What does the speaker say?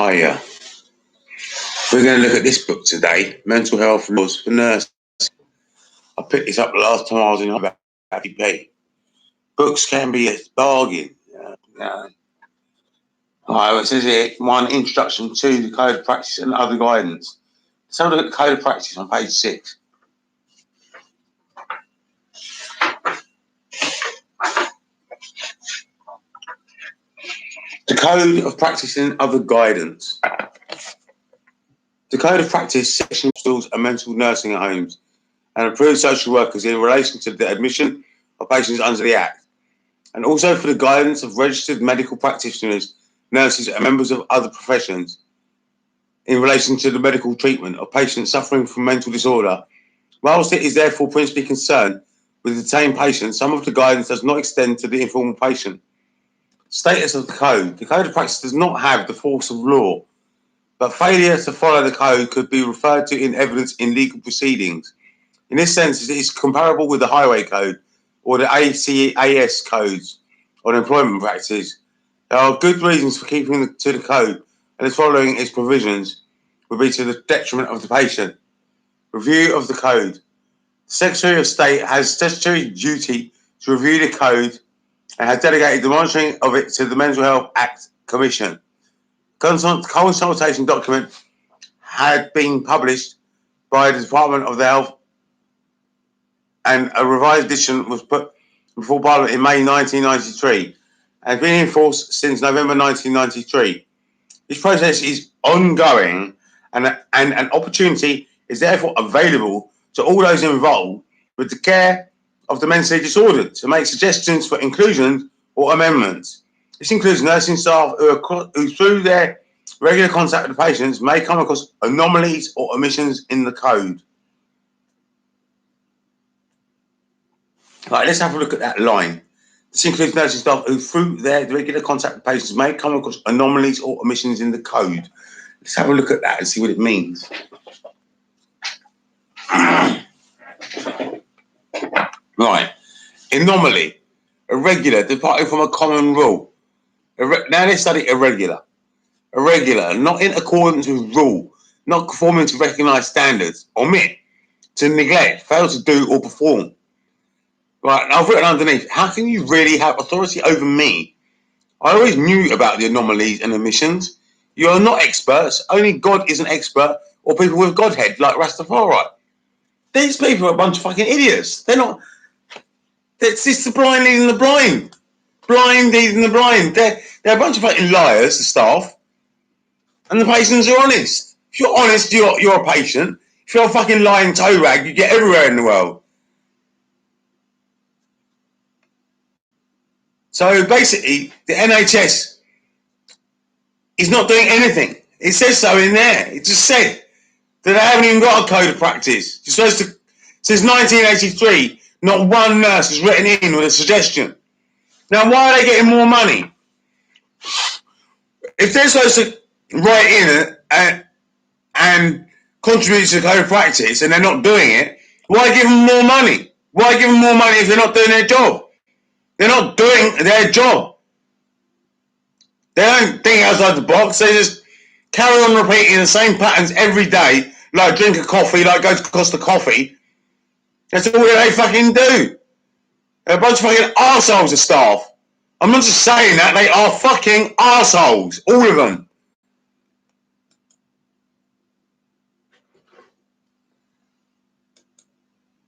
Hiya. We're going to look at this book today, Mental Health Laws for Nurses. I picked this up the last time I was in about ADP. Books can be a bargain. It says here, 1, Introduction to the Code of Practice and Other Guidance. Let's have a look at the Code of Practice on page 6. The Code of Practice and Other Guidance. The Code of Practice section installs a mental nursing at homes and approves social workers in relation to the admission of patients under the Act, and also for the guidance of registered medical practitioners, nurses, and members of other professions in relation to the medical treatment of patients suffering from mental disorder. Whilst it is therefore principally concerned with detained patients, some of the guidance does not extend to the informal patient. Status of the Code. The Code of Practice does not have the force of law, but failure to follow the Code could be referred to in evidence in legal proceedings. In this sense, it is comparable with the Highway Code or the ACAS codes on employment practices. There are good reasons for keeping to the Code, and as following its provisions would be to the detriment of the patient. Review of the Code. The Secretary of State has statutory duty to review the Code and has delegated the monitoring of it to the Mental Health Act Commission. Consultation document had been published by the Department of the Health, and a revised edition was put before Parliament in May 1993 and has been in force since November 1993. This process is ongoing, and an opportunity is therefore available to all those involved with the care of the mentally disordered to make suggestions for inclusion or amendments. This includes nursing staff who through their regular contact with the patients may come across anomalies or omissions in the Code. Right, let's have a look at that line. This includes nursing staff who through their regular contact with patients may come across anomalies or omissions in the Code. Let's have a look at that and see what it means. Right, anomaly, irregular, departing from a common rule. Now let's study irregular. Irregular, not in accordance with rule, not conforming to recognised standards, omit, to neglect, fail to do or perform. Right, and I've written underneath, how can you really have authority over me? I always knew about the anomalies and omissions. You are not experts, only God is an expert, or people with Godhead, like Rastafari. These people are a bunch of fucking idiots. They're not, it's just the blind leading the blind. Blind leading the blind. They're a bunch of fucking liars, the staff. And the patients are honest. If you're honest, you're a patient. If you're a fucking lying toe rag, you get everywhere in the world. So basically, the NHS is not doing anything. It says so in there. It just said that they haven't even got a code of practice. You're supposed to, since 1983, not one nurse has written in with a suggestion. Now, why are they getting more money? If they're supposed to write in and contribute to the code of practice and they're not doing it, why give them more money? Why give them more money if they're not doing their job? They're not doing their job. They don't think outside the box. They just carry on repeating the same patterns every day, like drink a coffee, like go to Costa Coffee. That's all they fucking do. They're a bunch of fucking arseholes of staff. I'm not just saying that, they are fucking arseholes, all of them.